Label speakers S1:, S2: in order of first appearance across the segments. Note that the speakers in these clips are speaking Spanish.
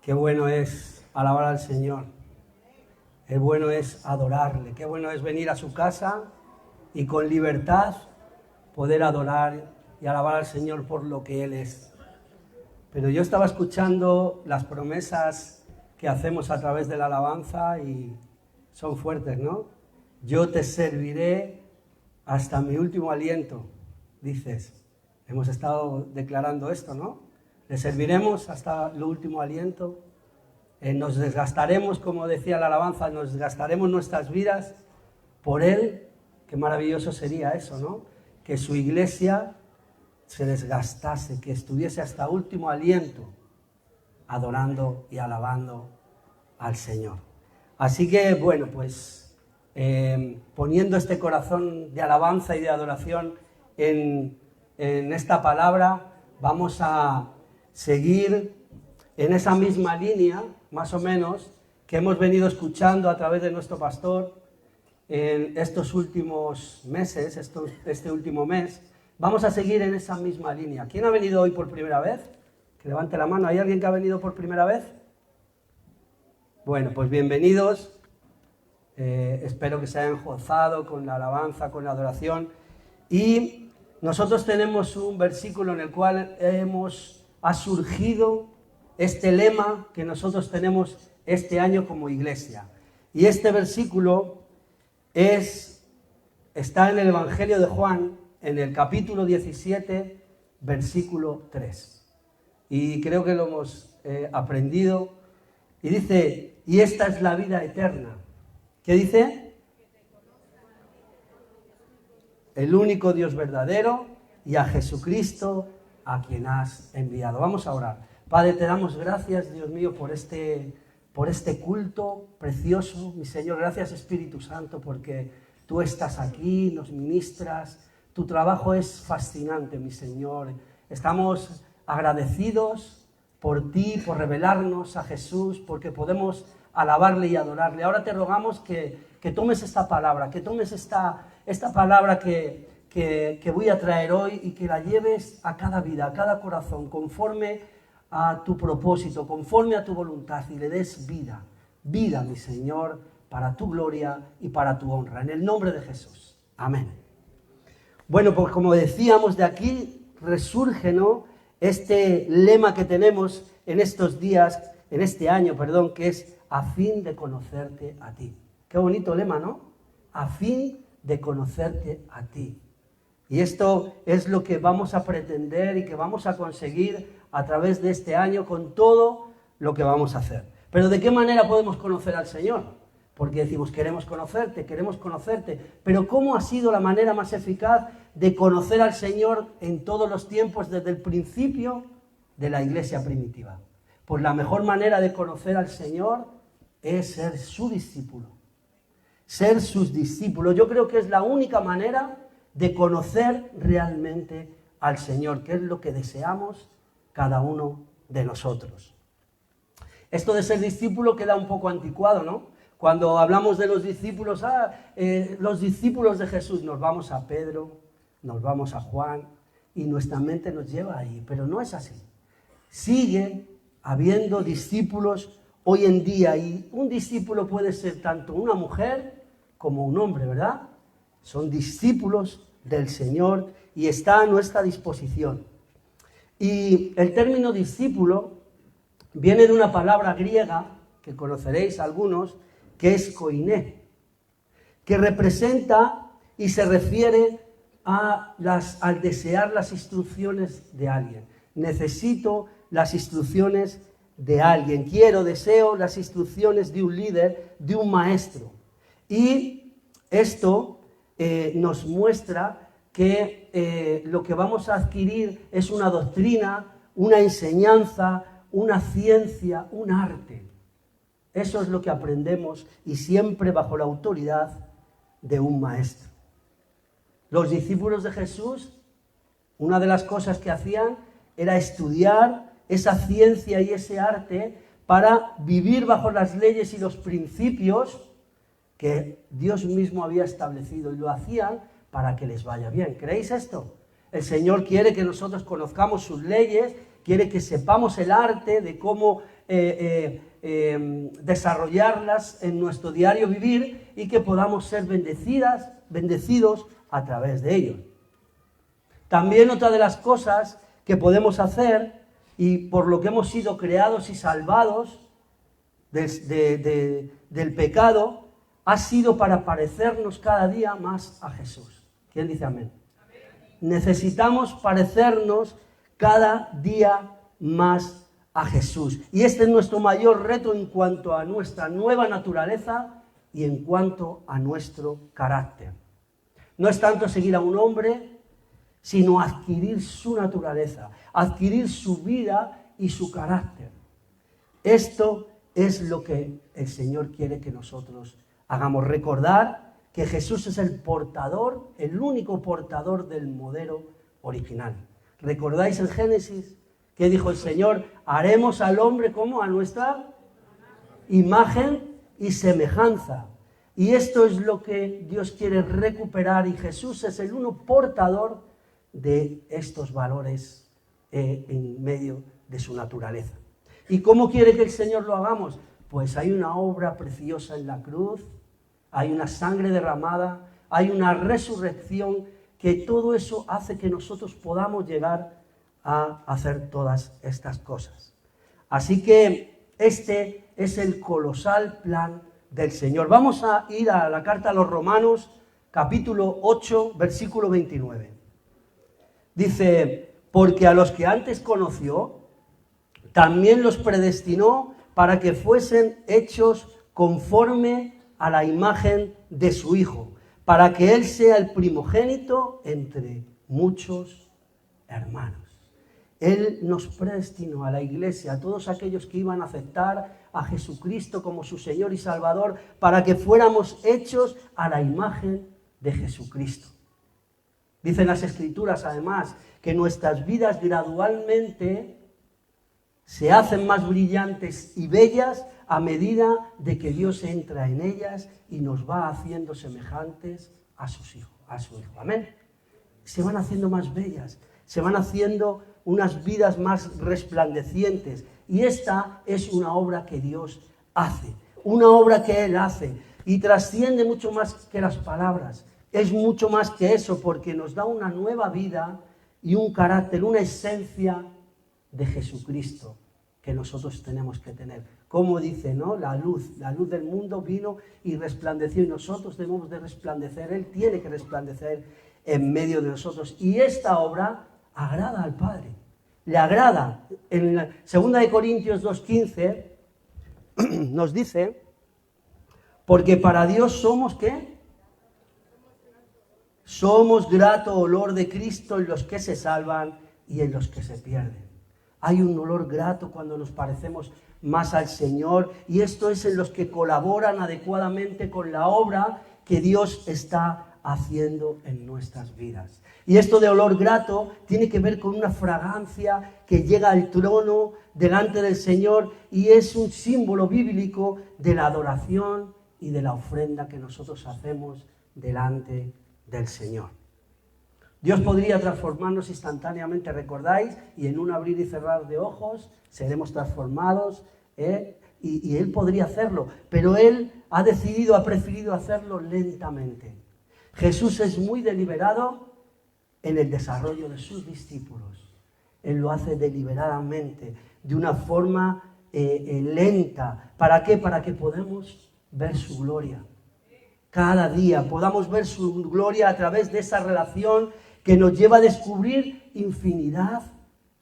S1: Qué bueno es alabar al Señor. Qué bueno es adorarle. Qué bueno es venir a su casa y con libertad poder adorar y alabar al Señor por lo que Él es. Pero yo estaba escuchando las promesas que hacemos a través de la alabanza y son fuertes, ¿no? Yo te serviré hasta mi último aliento, dices. Hemos estado declarando esto, ¿no? Le serviremos hasta el último aliento. Nos desgastaremos, como decía la alabanza, nos desgastaremos nuestras vidas por Él. Qué maravilloso sería eso, ¿no? Que su iglesia se desgastase, que estuviese hasta último aliento adorando y alabando al Señor. Así que, bueno, pues poniendo este corazón de alabanza y de adoración en esta palabra, vamos a seguir en esa misma línea, más o menos, que hemos venido escuchando a través de nuestro pastor en estos últimos meses, este último mes. Vamos a seguir en esa misma línea. ¿Quién ha venido hoy por primera vez? Que levante la mano. ¿Hay alguien que ha venido por primera vez? Bueno, pues bienvenidos. Espero que se hayan gozado con la alabanza, con la adoración. Y nosotros tenemos un versículo en el cual ha surgido este lema que nosotros tenemos este año como iglesia. Y este versículo está en el Evangelio de Juan, en el capítulo 17, versículo 3. Y creo que lo hemos aprendido. Y dice, y esta es la vida eterna. ¿Qué dice? El único Dios verdadero y a Jesucristo a quien has enviado. Vamos a orar. Padre, te damos gracias, Dios mío, por este culto precioso. Mi Señor, gracias Espíritu Santo, porque tú estás aquí, nos ministras. Tu trabajo es fascinante, mi Señor. Estamos agradecidos por ti, por revelarnos a Jesús, porque podemos alabarle y adorarle. Ahora te rogamos que tomes esta palabra, que tomes esta palabra que voy a traer hoy y que la lleves a cada vida, a cada corazón, conforme a tu propósito, conforme a tu voluntad, y le des vida, mi Señor, para tu gloria y para tu honra. En el nombre de Jesús. Amén. Bueno, pues como decíamos, de aquí resurge, ¿no?, este lema que tenemos en estos días, en este año, que es a fin de conocerte a ti. Qué bonito lema, ¿no? A fin de conocerte a ti. Y esto es lo que vamos a pretender y que vamos a conseguir a través de este año con todo lo que vamos a hacer. Pero ¿de qué manera podemos conocer al Señor? Porque decimos, queremos conocerte, pero ¿cómo ha sido la manera más eficaz de conocer al Señor en todos los tiempos desde el principio de la iglesia primitiva? Pues la mejor manera de conocer al Señor es ser su discípulo, ser sus discípulos. Yo creo que es la única manera de conocer realmente al Señor, que es lo que deseamos cada uno de nosotros. Esto de ser discípulo queda un poco anticuado, ¿no? Cuando hablamos de los discípulos, los discípulos de Jesús, nos vamos a Pedro, nos vamos a Juan, y nuestra mente nos lleva ahí, pero no es así. Sigue habiendo discípulos hoy en día, y un discípulo puede ser tanto una mujer como un hombre, ¿verdad? Son discípulos del Señor y está a nuestra disposición. Y el término discípulo viene de una palabra griega que conoceréis algunos, que es koiné, que representa y se refiere al desear las instrucciones de alguien. Necesito las instrucciones de alguien, deseo las instrucciones de un líder, de un maestro. Y esto nos muestra que lo que vamos a adquirir es una doctrina, una enseñanza, una ciencia, un arte. Eso es lo que aprendemos, y siempre bajo la autoridad de un maestro. Los discípulos de Jesús, una de las cosas que hacían era estudiar esa ciencia y ese arte para vivir bajo las leyes y los principios que Dios mismo había establecido, y lo hacían para que les vaya bien. ¿Creéis esto? El Señor quiere que nosotros conozcamos sus leyes, quiere que sepamos el arte de cómo desarrollarlas en nuestro diario vivir y que podamos ser bendecidos a través de ellos. También otra de las cosas que podemos hacer y por lo que hemos sido creados y salvados del pecado ha sido para parecernos cada día más a Jesús. ¿Quién dice amén? Necesitamos parecernos cada día más a Jesús. Y este es nuestro mayor reto en cuanto a nuestra nueva naturaleza y en cuanto a nuestro carácter. No es tanto seguir a un hombre, sino adquirir su naturaleza, adquirir su vida y su carácter. Esto es lo que el Señor quiere que nosotros hagamos. Recordar que Jesús es el portador, el único portador del modelo original. ¿Recordáis en Génesis qué dijo el Señor? Haremos al hombre como a nuestra imagen y semejanza. Y esto es lo que Dios quiere recuperar y Jesús es el uno portador de estos valores en medio de su naturaleza. ¿Y cómo quiere que el Señor lo hagamos? Pues hay una obra preciosa en la cruz, hay una sangre derramada, hay una resurrección, que todo eso hace que nosotros podamos llegar a hacer todas estas cosas. Así que este es el colosal plan del Señor. Vamos a ir a la carta a los Romanos, capítulo 8, versículo 29. Dice, porque a los que antes conoció, también los predestinó para que fuesen hechos conforme a la imagen de su Hijo, para que Él sea el primogénito entre muchos hermanos. Él nos predestinó a la iglesia, a todos aquellos que iban a aceptar a Jesucristo como su Señor y Salvador, para que fuéramos hechos a la imagen de Jesucristo. Dicen las Escrituras, además, que nuestras vidas gradualmente se hacen más brillantes y bellas a medida de que Dios entra en ellas y nos va haciendo semejantes a su Hijo. Amén. Se van haciendo más bellas, se van haciendo unas vidas más resplandecientes. Y esta es una obra que Dios hace, una obra que Él hace y trasciende mucho más que las palabras. Es mucho más que eso porque nos da una nueva vida y un carácter, una esencia de Jesucristo que nosotros tenemos que tener. Como dice, ¿no? La luz del mundo vino y resplandeció y nosotros debemos de resplandecer. Él tiene que resplandecer en medio de nosotros. Y esta obra agrada al Padre. Le agrada. En 2 Corintios 2:15 nos dice, porque para Dios somos, ¿qué? Somos grato olor de Cristo en los que se salvan y en los que se pierden. Hay un olor grato cuando nos parecemos más al Señor y esto es en los que colaboran adecuadamente con la obra que Dios está haciendo en nuestras vidas. Y esto de olor grato tiene que ver con una fragancia que llega al trono delante del Señor y es un símbolo bíblico de la adoración y de la ofrenda que nosotros hacemos delante del Señor. Dios podría transformarnos instantáneamente, ¿recordáis? Y en un abrir y cerrar de ojos seremos transformados, y Él podría hacerlo, pero Él ha preferido hacerlo lentamente. Jesús es muy deliberado en el desarrollo de sus discípulos. Él lo hace deliberadamente, de una forma lenta. ¿Para qué? Para que podamos ver su gloria. Cada día podamos ver su gloria a través de esa relación que nos lleva a descubrir infinidad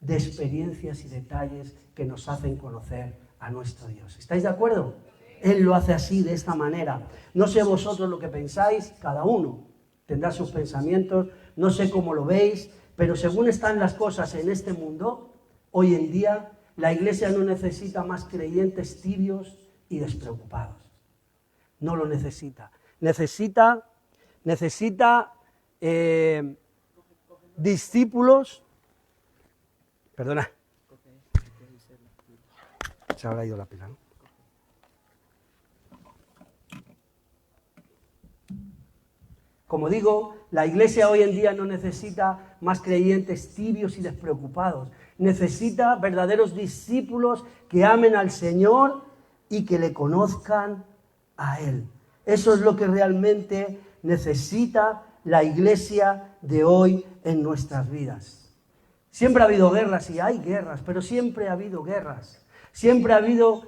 S1: de experiencias y detalles que nos hacen conocer a nuestro Dios. ¿Estáis de acuerdo? Él lo hace así, de esta manera. No sé vosotros lo que pensáis, cada uno tendrá sus pensamientos, no sé cómo lo veis, pero según están las cosas en este mundo, hoy en día la iglesia no necesita más creyentes tibios y despreocupados. No lo necesita. Necesita discípulos. Perdona. Se habrá ido la pila, ¿no? Como digo, la iglesia hoy en día no necesita más creyentes tibios y despreocupados. Necesita verdaderos discípulos que amen al Señor y que le conozcan a Él. Eso es lo que realmente necesita la iglesia de hoy en nuestras vidas. Siempre ha habido guerras y hay guerras, pero siempre ha habido guerras. Siempre ha habido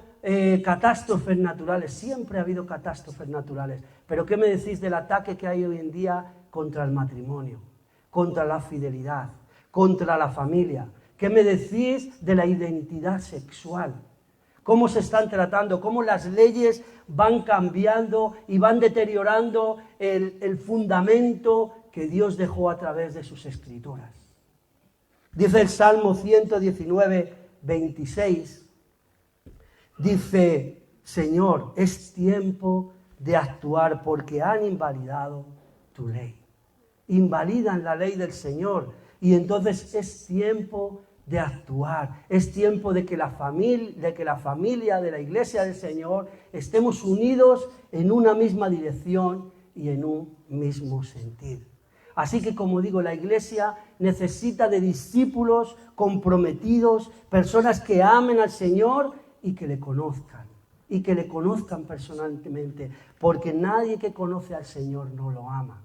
S1: catástrofes naturales, siempre ha habido catástrofes naturales. Pero ¿qué me decís del ataque que hay hoy en día contra el matrimonio, contra la fidelidad, contra la familia? ¿Qué me decís de la identidad sexual? ¿Cómo se están tratando? ¿Cómo las leyes van cambiando y van deteriorando el fundamento que Dios dejó a través de sus escrituras? Dice el Salmo 119, 26, dice, Señor, es tiempo de actuar porque han invalidado tu ley. Invalidan la ley del Señor y entonces es tiempo de actuar. Es tiempo de que la familia de la iglesia del Señor estemos unidos en una misma dirección y en un mismo sentido. Así que, como digo, la iglesia necesita de discípulos comprometidos, personas que amen al Señor y que le conozcan personalmente, porque nadie que conoce al Señor no lo ama.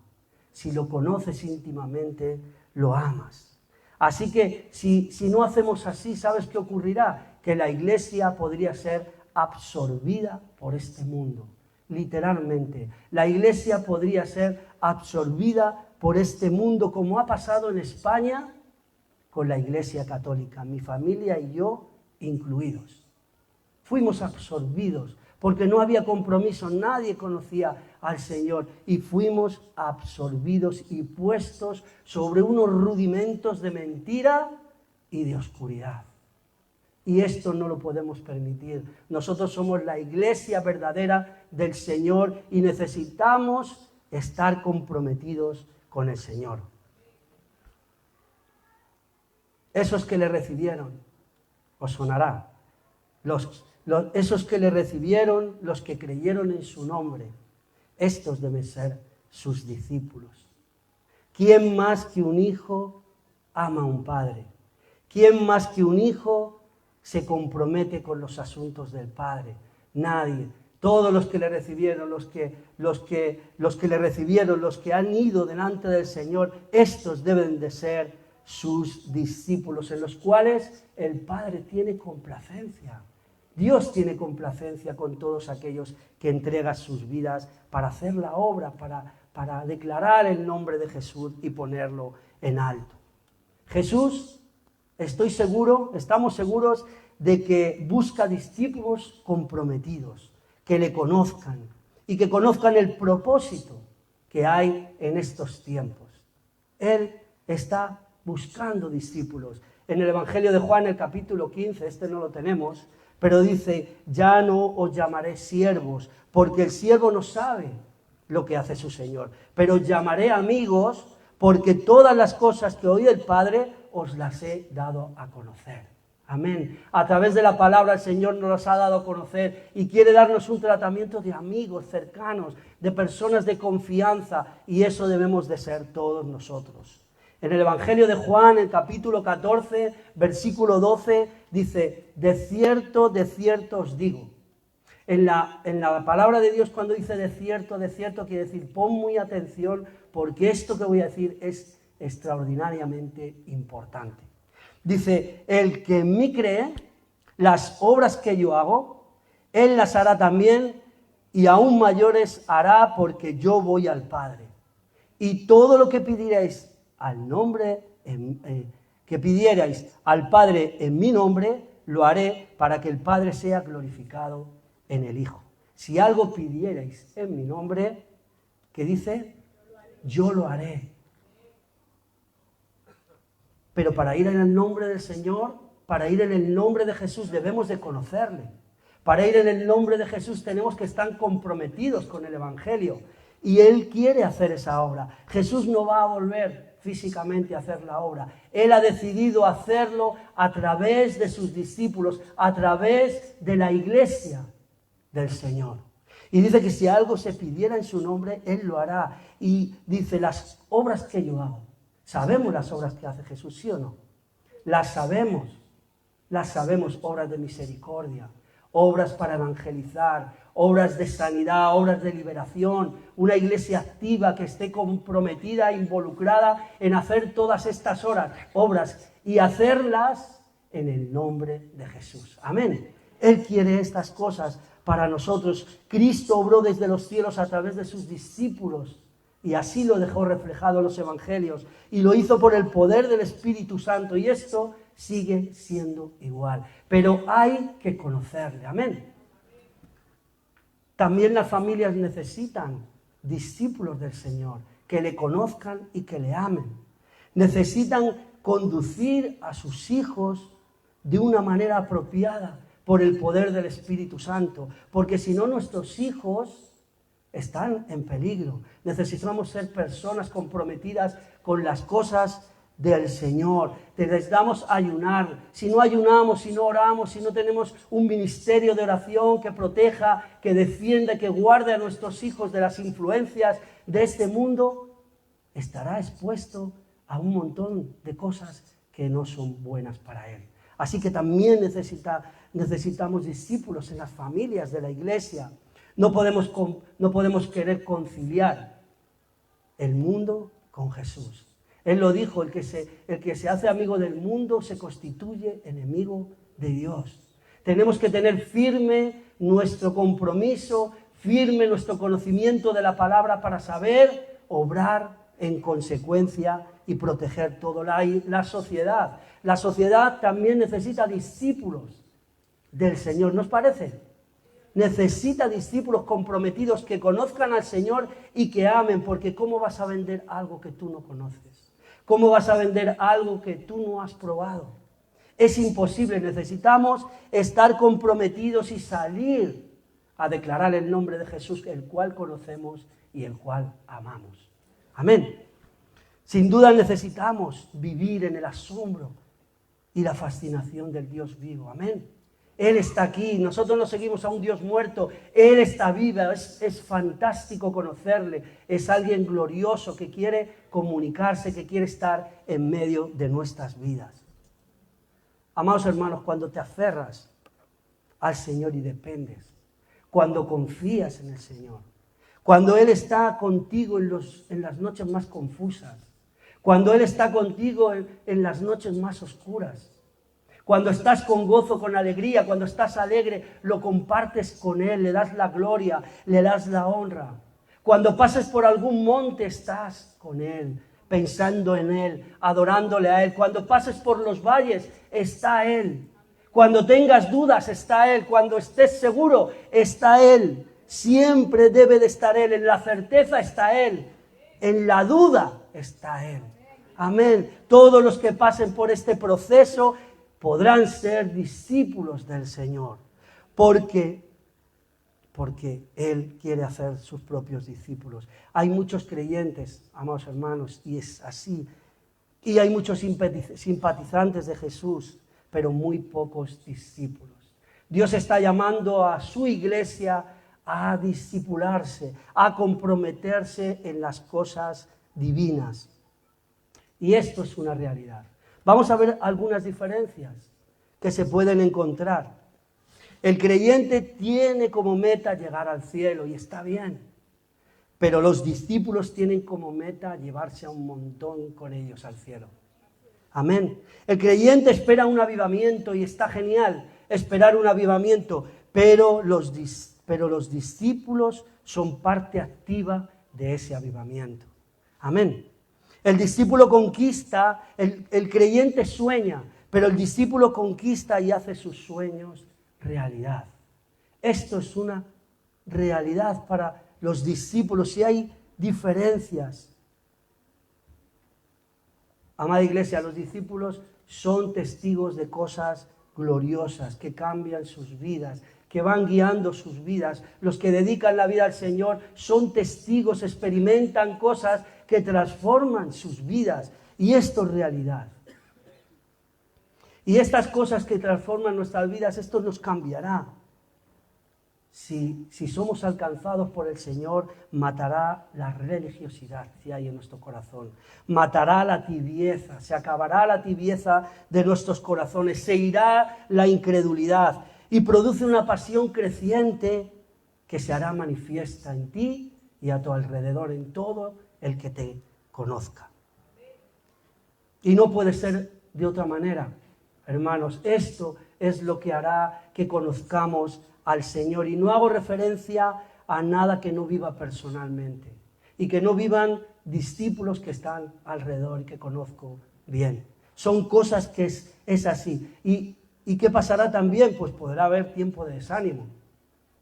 S1: Si lo conoces íntimamente, lo amas. Así que si no hacemos así, ¿sabes qué ocurrirá? Que la iglesia podría ser absorbida por este mundo, literalmente. La iglesia podría ser absorbida por este mundo, como ha pasado en España con la iglesia católica, mi familia y yo incluidos. Fuimos absorbidos porque no había compromiso, nadie conocía al Señor y fuimos absorbidos y puestos sobre unos rudimentos de mentira y de oscuridad. Y esto no lo podemos permitir. Nosotros somos la iglesia verdadera del Señor y necesitamos estar comprometidos con el Señor. Esos que le recibieron, os sonará, esos que le recibieron, los que creyeron en su nombre, estos deben ser sus discípulos. ¿Quién más que un hijo ama a un padre? ¿Quién más que un hijo se compromete con los asuntos del Padre? Nadie. Todos los que le recibieron, los que le recibieron, los que han ido delante del Señor, estos deben de ser sus discípulos, en los cuales el Padre tiene complacencia. Dios tiene complacencia con todos aquellos que entregan sus vidas para hacer la obra, para declarar el nombre de Jesús y ponerlo en alto. Jesús, estamos seguros de que busca discípulos comprometidos, que le conozcan y que conozcan el propósito que hay en estos tiempos. Él está buscando discípulos. En el Evangelio de Juan, el capítulo 15, no lo tenemos, pero dice, ya no os llamaré siervos, porque el siervo no sabe lo que hace su Señor, pero os llamaré amigos, porque todas las cosas que oí del Padre os las he dado a conocer. Amén. A través de la palabra el Señor nos las ha dado a conocer y quiere darnos un tratamiento de amigos cercanos, de personas de confianza, y eso debemos de ser todos nosotros. En el Evangelio de Juan, en capítulo 14, versículo 12, dice, de cierto os digo. En la palabra de Dios, cuando dice de cierto, quiere decir, pon muy atención, porque esto que voy a decir es extraordinariamente importante. Dice, el que en mí cree, las obras que yo hago, él las hará también, y aún mayores hará, porque yo voy al Padre. Y todo lo que pidierais que pidierais al Padre en mi nombre, lo haré para que el Padre sea glorificado en el Hijo. Si algo pidierais en mi nombre, ¿qué dice? Yo lo haré. Pero para ir en el nombre del Señor, para ir en el nombre de Jesús, debemos de conocerle. Para ir en el nombre de Jesús tenemos que estar comprometidos con el Evangelio. Y Él quiere hacer esa obra. Jesús no va a volver físicamente a hacer la obra. Él ha decidido hacerlo a través de sus discípulos, a través de la iglesia del Señor. Y dice que si algo se pidiera en su nombre, Él lo hará. Y dice, las obras que yo hago. Sabemos las obras que hace Jesús, ¿sí o no? las sabemos, obras de misericordia, obras para evangelizar, obras de sanidad, obras de liberación, una iglesia activa que esté comprometida, involucrada en hacer todas estas obras y hacerlas en el nombre de Jesús. Amén. Él quiere estas cosas para nosotros. Cristo obró desde los cielos a través de sus discípulos y así lo dejó reflejado en los evangelios y lo hizo por el poder del Espíritu Santo y esto sigue siendo igual. Pero hay que conocerle. Amén. También las familias necesitan discípulos del Señor, que le conozcan y que le amen. Necesitan conducir a sus hijos de una manera apropiada por el poder del Espíritu Santo, porque si no nuestros hijos están en peligro. Necesitamos ser personas comprometidas con las cosas del Señor. Necesitamos ayunar. Si no ayunamos, si no oramos, si no tenemos un ministerio de oración que proteja, que defienda, que guarde a nuestros hijos de las influencias de este mundo, estará expuesto a un montón de cosas que no son buenas para él. Así que también necesitamos discípulos en las familias de la iglesia. No podemos querer conciliar el mundo con Jesús. Él lo dijo, el que se hace amigo del mundo se constituye enemigo de Dios. Tenemos que tener firme nuestro compromiso, firme nuestro conocimiento de la palabra para saber obrar en consecuencia y proteger toda la sociedad. La sociedad también necesita discípulos del Señor, ¿nos parece? Necesita discípulos comprometidos que conozcan al Señor y que amen, porque ¿cómo vas a vender algo que tú no conoces? ¿Cómo vas a vender algo que tú no has probado? Es imposible, necesitamos estar comprometidos y salir a declarar el nombre de Jesús, el cual conocemos y el cual amamos. Amén. Sin duda necesitamos vivir en el asombro y la fascinación del Dios vivo. Amén. Él está aquí, nosotros no seguimos a un Dios muerto, Él está vivo, es fantástico conocerle, es alguien glorioso que quiere comunicarse, que quiere estar en medio de nuestras vidas. Amados hermanos, cuando te aferras al Señor y dependes, cuando confías en el Señor, cuando Él está contigo en las noches más confusas, cuando Él está contigo en las noches más oscuras, cuando estás con gozo, con alegría, cuando estás alegre, lo compartes con Él, le das la gloria, le das la honra. Cuando pases por algún monte, estás con Él, pensando en Él, adorándole a Él. Cuando pases por los valles, está Él. Cuando tengas dudas, está Él. Cuando estés seguro, está Él. Siempre debe de estar Él. En la certeza está Él. En la duda está Él. Amén. Todos los que pasen por este proceso podrán ser discípulos del Señor, porque Él quiere hacer sus propios discípulos. Hay muchos creyentes, amados hermanos, y es así, y hay muchos simpatizantes de Jesús, pero muy pocos discípulos. Dios está llamando a su iglesia a discipularse, a comprometerse en las cosas divinas. Y esto es una realidad. Vamos a ver algunas diferencias que se pueden encontrar. El creyente tiene como meta llegar al cielo y está bien, pero los discípulos tienen como meta llevarse a un montón con ellos al cielo. Amén. El creyente espera un avivamiento y está genial esperar un avivamiento, pero los discípulos son parte activa de ese avivamiento. Amén. El discípulo conquista, el creyente sueña, pero el discípulo conquista y hace sus sueños realidad. Esto es una realidad para los discípulos y hay diferencias. Amada iglesia, los discípulos son testigos de cosas gloriosas que cambian sus vidas, que van guiando sus vidas. Los que dedican la vida al Señor son testigos, experimentan cosas que transforman sus vidas. Y esto es realidad. Y estas cosas que transforman nuestras vidas, esto nos cambiará. si somos alcanzados por el Señor, matará la religiosidad que hay en nuestro corazón, matará la tibieza, se acabará la tibieza de nuestros corazones, se irá la incredulidad y produce una pasión creciente que se hará manifiesta en ti y a tu alrededor, en todo el que te conozca. Y no puede ser de otra manera, hermanos. Esto es lo que hará que conozcamos al Señor. Y no hago referencia a nada que no viva personalmente y que no vivan discípulos que están alrededor y que conozco bien. Son cosas que es así. ¿Y qué pasará también? Pues podrá haber tiempo de desánimo.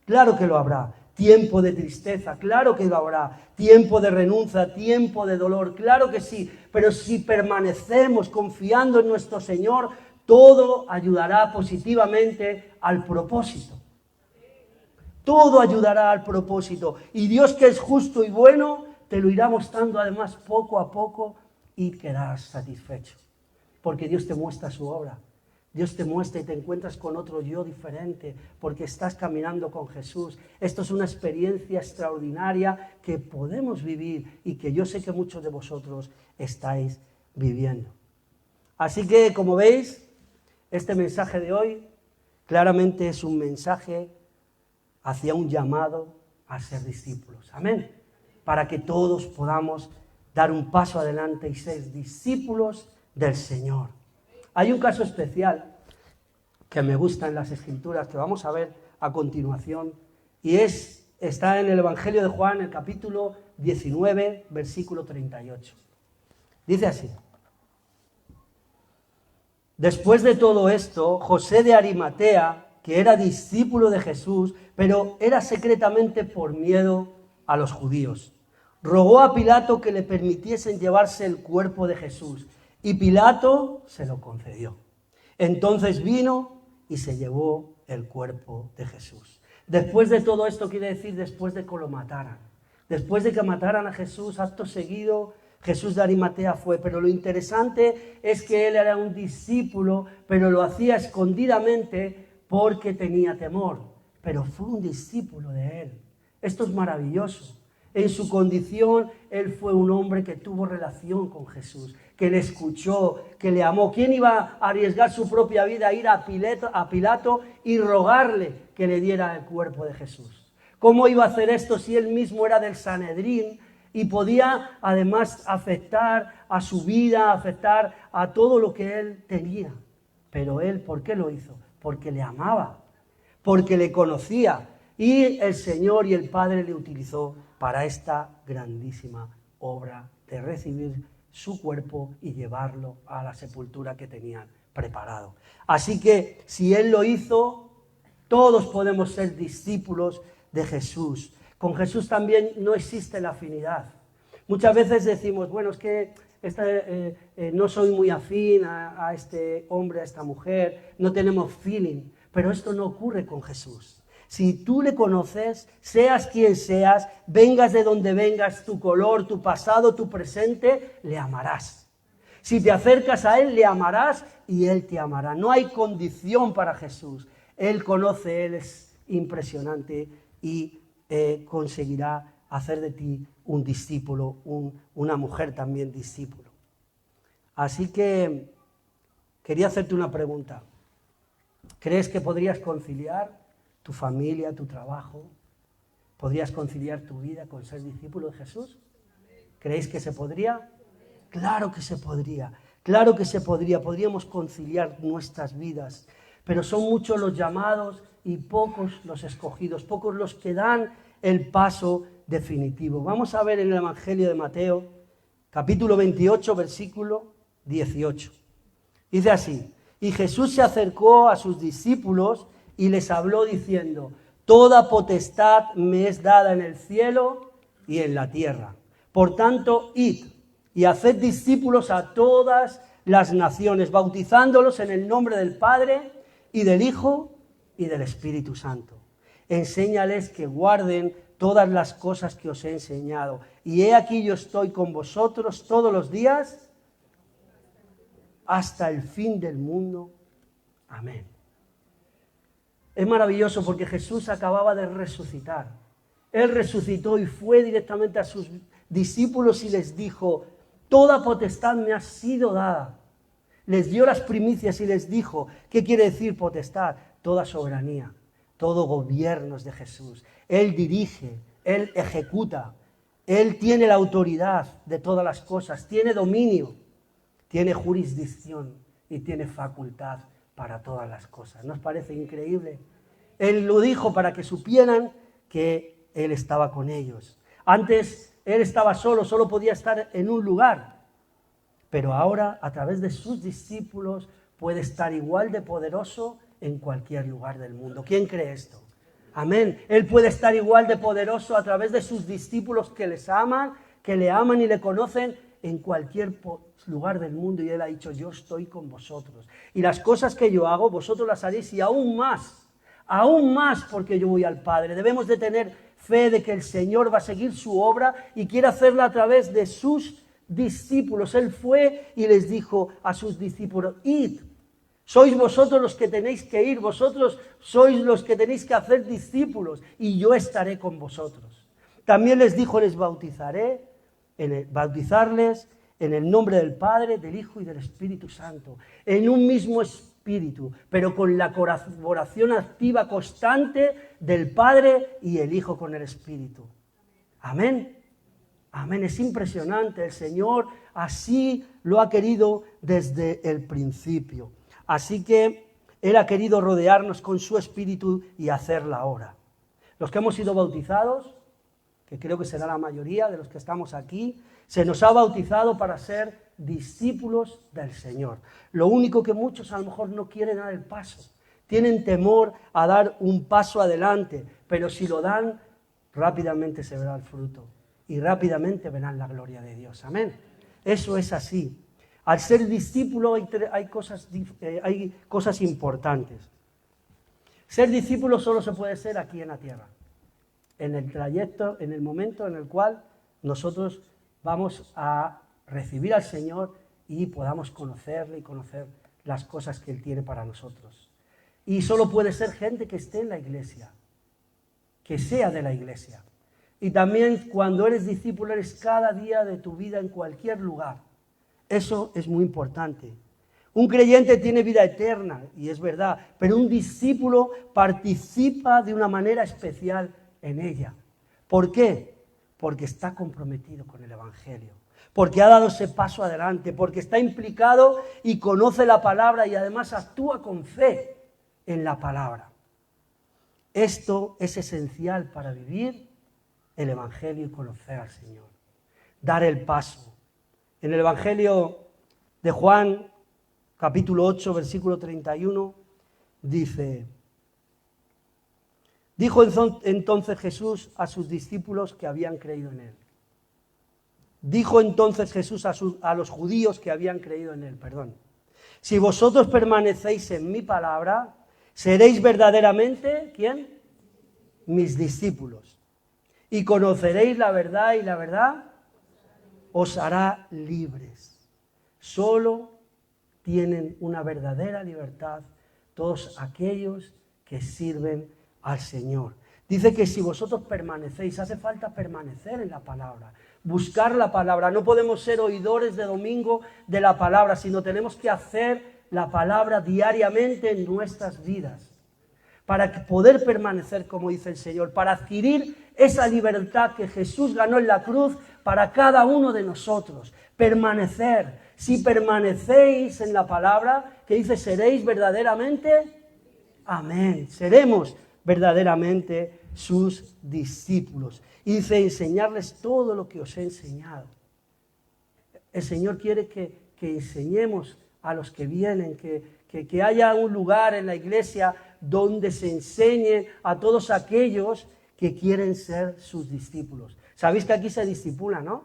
S1: Claro que lo habrá. Tiempo de tristeza, claro que lo habrá. Tiempo de renuncia, tiempo de dolor, claro que sí. Pero si permanecemos confiando en nuestro Señor, todo ayudará positivamente al propósito. Todo ayudará al propósito. Y Dios, que es justo y bueno, te lo irá mostrando además poco a poco y quedarás satisfecho. Porque Dios te muestra su obra. Dios te muestra y te encuentras con otro yo diferente porque estás caminando con Jesús. Esto es una experiencia extraordinaria que podemos vivir y que yo sé que muchos de vosotros estáis viviendo. Así que, como veis, este mensaje de hoy claramente es un mensaje hacia un llamado a ser discípulos. Amén. Para que todos podamos dar un paso adelante y ser discípulos del Señor. Hay un caso especial que me gusta en las Escrituras, que vamos a ver a continuación, y está en el Evangelio de Juan, el capítulo 19, versículo 38. Dice así: después de todo esto, José de Arimatea, que era discípulo de Jesús, pero era secretamente por miedo a los judíos, rogó a Pilato que le permitiesen llevarse el cuerpo de Jesús, y Pilato se lo concedió. Entonces vino y se llevó el cuerpo de Jesús. Después de todo esto, quiere decir después de que lo mataran. Después de que mataran a Jesús, acto seguido, Jesús de Arimatea fue. Pero lo interesante es que él era un discípulo, pero lo hacía escondidamente porque tenía temor. Pero fue un discípulo de él. Esto es maravilloso. En su condición, él fue un hombre que tuvo relación con Jesús, que le escuchó, que le amó. ¿Quién iba a arriesgar su propia vida a ir a Pilato y rogarle que le diera el cuerpo de Jesús? ¿Cómo iba a hacer esto si él mismo era del Sanedrín y podía además afectar a su vida, afectar a todo lo que él tenía? Pero él, ¿por qué lo hizo? Porque le amaba, porque le conocía. Y el Señor y el Padre le utilizó para esta grandísima obra de recibir su cuerpo y llevarlo a la sepultura que tenían preparado. Así que si Él lo hizo, todos podemos ser discípulos de Jesús. Con Jesús también no existe la afinidad. Muchas veces decimos, bueno, es que no soy muy afín a este hombre, a esta mujer, no tenemos feeling, pero esto no ocurre con Jesús. Si tú le conoces, seas quien seas, vengas de donde vengas, tu color, tu pasado, tu presente, le amarás. Si te acercas a Él, le amarás y Él te amará. No hay condición para Jesús. Él conoce, Él es impresionante y conseguirá hacer de ti un discípulo, una mujer también discípulo. Así que quería hacerte una pregunta. ¿Crees que podrías conciliar tu familia, tu trabajo? ¿Podrías conciliar tu vida con ser discípulo de Jesús? ¿Creéis que se podría? Claro que se podría, claro que se podría. Podríamos conciliar nuestras vidas, pero son muchos los llamados y pocos los escogidos, pocos los que dan el paso definitivo. Vamos a ver en el Evangelio de Mateo, capítulo 28, versículo 18. Dice así: y Jesús se acercó a sus discípulos y les habló diciendo: toda potestad me es dada en el cielo y en la tierra. Por tanto, id y haced discípulos a todas las naciones, bautizándolos en el nombre del Padre y del Hijo y del Espíritu Santo. Enséñales que guarden todas las cosas que os he enseñado. Y he aquí yo estoy con vosotros todos los días hasta el fin del mundo. Amén. Es maravilloso porque Jesús acababa de resucitar. Él resucitó y fue directamente a sus discípulos y les dijo, toda potestad me ha sido dada. Les dio las primicias y les dijo, ¿qué quiere decir potestad? Toda soberanía, todo gobierno es de Jesús. Él dirige, Él ejecuta, Él tiene la autoridad de todas las cosas, tiene dominio, tiene jurisdicción y tiene facultad para todas las cosas. ¿No os parece increíble? Él lo dijo para que supieran que Él estaba con ellos. Antes Él estaba solo podía estar en un lugar. Pero ahora, a través de sus discípulos, puede estar igual de poderoso en cualquier lugar del mundo. ¿Quién cree esto? Amén. Él puede estar igual de poderoso a través de sus discípulos que les aman, que le aman y le conocen en cualquier lugar del mundo. Y Él ha dicho, yo estoy con vosotros. Y las cosas que yo hago, vosotros las haréis y aún más porque yo voy al Padre. Debemos de tener fe de que el Señor va a seguir su obra y quiere hacerla a través de sus discípulos. Él fue y les dijo a sus discípulos, id, sois vosotros los que tenéis que ir, vosotros sois los que tenéis que hacer discípulos y yo estaré con vosotros. También les dijo, les bautizarles en el nombre del Padre, del Hijo y del Espíritu Santo, en un mismo Espíritu, pero con la colaboración activa constante del Padre y el Hijo con el Espíritu. Amén. Amén, es impresionante, el Señor así lo ha querido desde el principio. Así que Él ha querido rodearnos con su Espíritu y hacer la obra. Los que hemos sido bautizados, que creo que será la mayoría de los que estamos aquí, se nos ha bautizado para ser discípulos del Señor. Lo único que muchos a lo mejor no quieren dar el paso, tienen temor a dar un paso adelante, pero si lo dan, rápidamente se verá el fruto. Y rápidamente verán la gloria de Dios. Amén. Eso es así. Al ser discípulo hay cosas importantes. Ser discípulo solo se puede ser aquí en la tierra. En el trayecto, en el momento en el cual nosotros vamos a recibir al Señor y podamos conocerle y conocer las cosas que Él tiene para nosotros. Y solo puede ser gente que esté en la iglesia, que sea de la iglesia. Y también cuando eres discípulo, eres cada día de tu vida en cualquier lugar. Eso es muy importante. Un creyente tiene vida eterna, y es verdad, pero un discípulo participa de una manera especial en ella. ¿Por qué? Porque está comprometido con el Evangelio, porque ha dado ese paso adelante, porque está implicado y conoce la palabra y además actúa con fe en la palabra. Esto es esencial para vivir el Evangelio y conocer al Señor. Dar el paso. En el Evangelio de Juan, capítulo 8, versículo 31, dice, dijo entonces Jesús a sus discípulos que habían creído en Él. Dijo entonces Jesús a los judíos que habían creído en Él, si vosotros permanecéis en mi palabra, seréis verdaderamente, ¿quién? Mis discípulos. Y conoceréis la verdad y la verdad os hará libres. Solo tienen una verdadera libertad todos aquellos que sirven al Señor. Dice que si vosotros permanecéis, hace falta permanecer en la palabra, buscar la palabra. No podemos ser oidores de domingo de la palabra, sino tenemos que hacer la palabra diariamente en nuestras vidas, para poder permanecer, como dice el Señor, para adquirir esa libertad que Jesús ganó en la cruz para cada uno de nosotros. Permanecer. Si permanecéis en la palabra, que dice, seréis verdaderamente, amén, seremos verdaderamente sus discípulos. Y dice, enseñarles todo lo que os he enseñado. El Señor quiere que enseñemos a los que vienen, que haya un lugar en la iglesia donde se enseñe a todos aquellos que quieren ser sus discípulos. Sabéis que aquí se discipula, ¿no?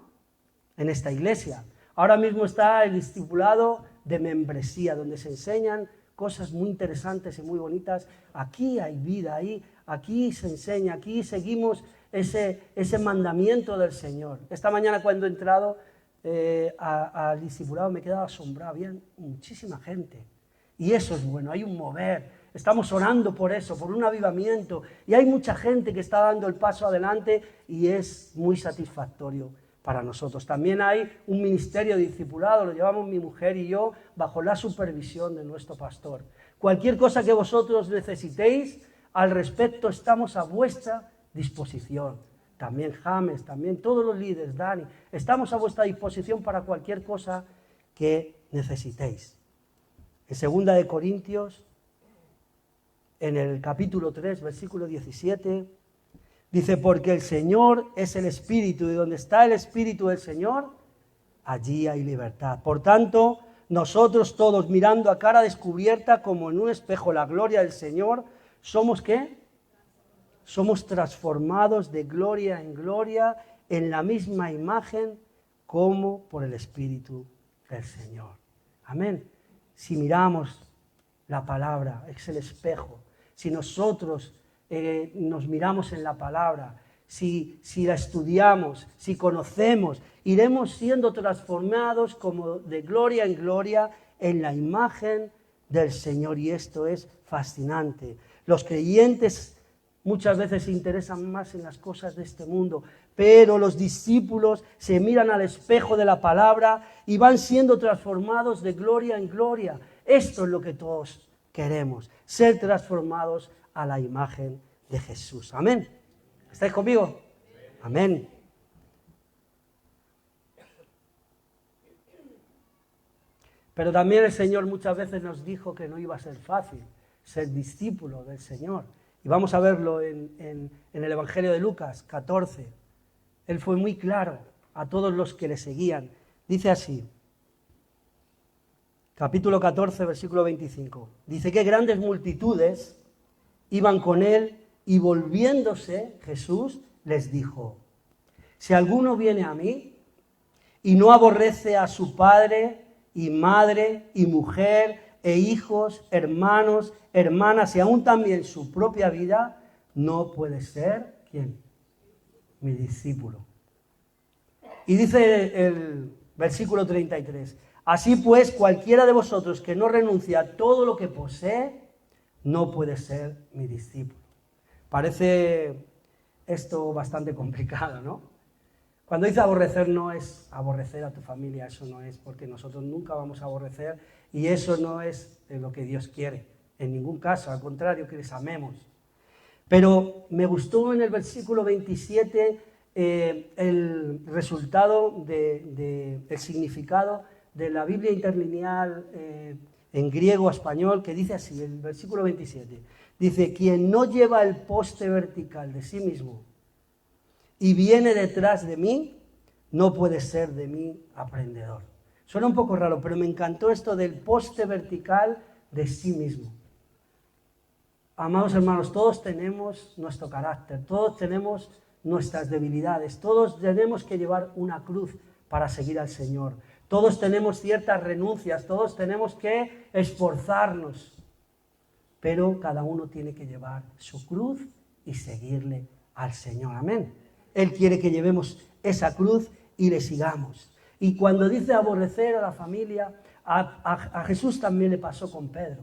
S1: En esta iglesia. Ahora mismo está el discipulado de membresía, donde se enseñan cosas muy interesantes y muy bonitas. Aquí hay vida, aquí se enseña, aquí seguimos ese mandamiento del Señor. Esta mañana cuando he entrado al discipulado me he quedado asombrado, había muchísima gente. Y eso es bueno, hay un mover estamos orando por eso, por un avivamiento. Y hay mucha gente que está dando el paso adelante y es muy satisfactorio para nosotros. También hay un ministerio de discipulado, lo llevamos mi mujer y yo, bajo la supervisión de nuestro pastor. Cualquier cosa que vosotros necesitéis, al respecto estamos a vuestra disposición. También James, también todos los líderes, Dani, estamos a vuestra disposición para cualquier cosa que necesitéis. En 2 Corintios, en el capítulo 3, versículo 17, dice, porque el Señor es el Espíritu, y donde está el Espíritu del Señor, allí hay libertad. Por tanto, nosotros todos, mirando a cara descubierta, como en un espejo, la gloria del Señor, ¿somos qué? Somos transformados de gloria en gloria, en la misma imagen, como por el Espíritu del Señor. Amén. Si miramos la palabra, es el espejo. Si nosotros nos miramos en la palabra, si la estudiamos, si conocemos, iremos siendo transformados como de gloria en gloria en la imagen del Señor. Y esto es fascinante. Los creyentes muchas veces se interesan más en las cosas de este mundo, pero los discípulos se miran al espejo de la palabra y van siendo transformados de gloria en gloria. Esto es lo que todos queremos, ser transformados a la imagen de Jesús. Amén. ¿Estáis conmigo? Amén. Pero también el Señor muchas veces nos dijo que no iba a ser fácil ser discípulo del Señor. Y vamos a verlo en el Evangelio de Lucas 14. Él fue muy claro a todos los que le seguían. Dice así, capítulo 14, versículo 25. Dice que grandes multitudes iban con él y volviéndose Jesús les dijo, si alguno viene a mí y no aborrece a su padre y madre y mujer e hijos, hermanos, hermanas y aún también su propia vida, no puede ser, ¿quién? Mi discípulo. Y dice el versículo 33, así pues cualquiera de vosotros que no renuncia a todo lo que posee, no puede ser mi discípulo. Parece esto bastante complicado, ¿no? Cuando dice aborrecer, no es aborrecer a tu familia, eso no es, porque nosotros nunca vamos a aborrecer y eso no es lo que Dios quiere, en ningún caso, al contrario, que les amemos. Pero me gustó en el versículo 27 el resultado el significado de la Biblia interlineal en griego a español, que dice así, el versículo 27, dice, quien no lleva el poste vertical de sí mismo y viene detrás de mí, no puede ser de mí aprendedor. Suena un poco raro, pero me encantó esto del poste vertical de sí mismo. Amados hermanos, todos tenemos nuestro carácter, todos tenemos nuestras debilidades, todos tenemos que llevar una cruz para seguir al Señor. Todos tenemos ciertas renuncias, todos tenemos que esforzarnos, pero cada uno tiene que llevar su cruz y seguirle al Señor. Amén. Él quiere que llevemos esa cruz y le sigamos. Y cuando dice aborrecer a la familia, a Jesús también le pasó con Pedro.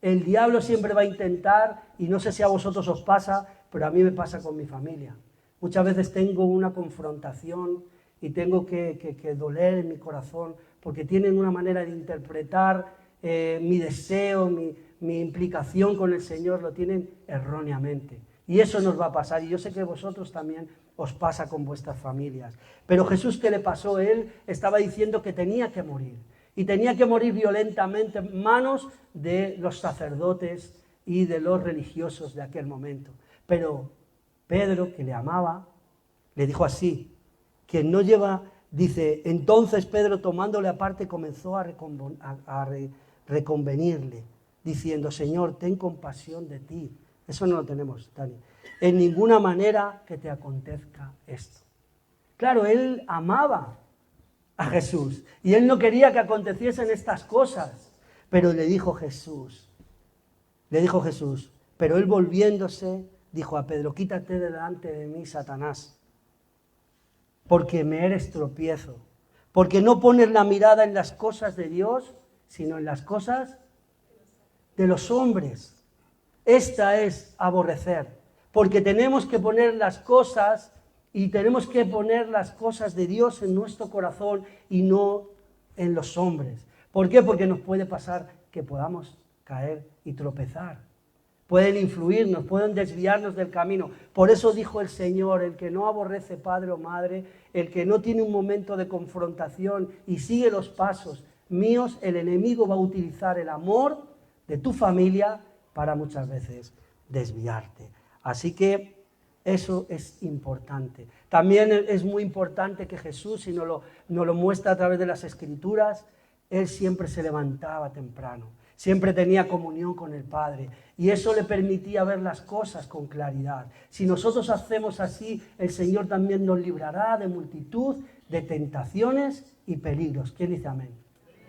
S1: El diablo siempre va a intentar, y no sé si a vosotros os pasa, pero a mí me pasa con mi familia. Muchas veces tengo una confrontación y tengo que doler en mi corazón porque tienen una manera de interpretar mi deseo, mi implicación con el Señor, lo tienen erróneamente. Y eso nos va a pasar, y yo sé que vosotros también os pasa con vuestras familias. Pero Jesús, ¿qué le pasó? Él estaba diciendo que tenía que morir, y tenía que morir violentamente en manos de los sacerdotes y de los religiosos de aquel momento. Pero Pedro, que le amaba, le dijo así, quien no lleva, dice, entonces Pedro tomándole aparte comenzó a reconvenirle, diciendo, Señor, ten compasión de ti. Eso no lo tenemos, Dani. En ninguna manera que te acontezca esto. Claro, él amaba a Jesús y él no quería que aconteciesen estas cosas, pero le dijo Jesús, pero él volviéndose dijo a Pedro, quítate delante de mí, Satanás, porque me eres tropiezo, porque no pones la mirada en las cosas de Dios, sino en las cosas de los hombres. Esta es aborrecer, porque tenemos que poner las cosas y tenemos que poner las cosas de Dios en nuestro corazón y no en los hombres. ¿Por qué? Porque nos puede pasar que podamos caer y tropezar. Pueden influirnos, pueden desviarnos del camino. Por eso dijo el Señor, el que no aborrece padre o madre, el que no tiene un momento de confrontación y sigue los pasos míos, el enemigo va a utilizar el amor de tu familia para muchas veces desviarte. Así que eso es importante. También es muy importante que Jesús, si nos lo muestra a través de las Escrituras, Él siempre se levantaba temprano, siempre tenía comunión con el Padre y eso le permitía ver las cosas con claridad. Si nosotros hacemos así, el Señor también nos librará de multitud de tentaciones y peligros. ¿Quién dice amén?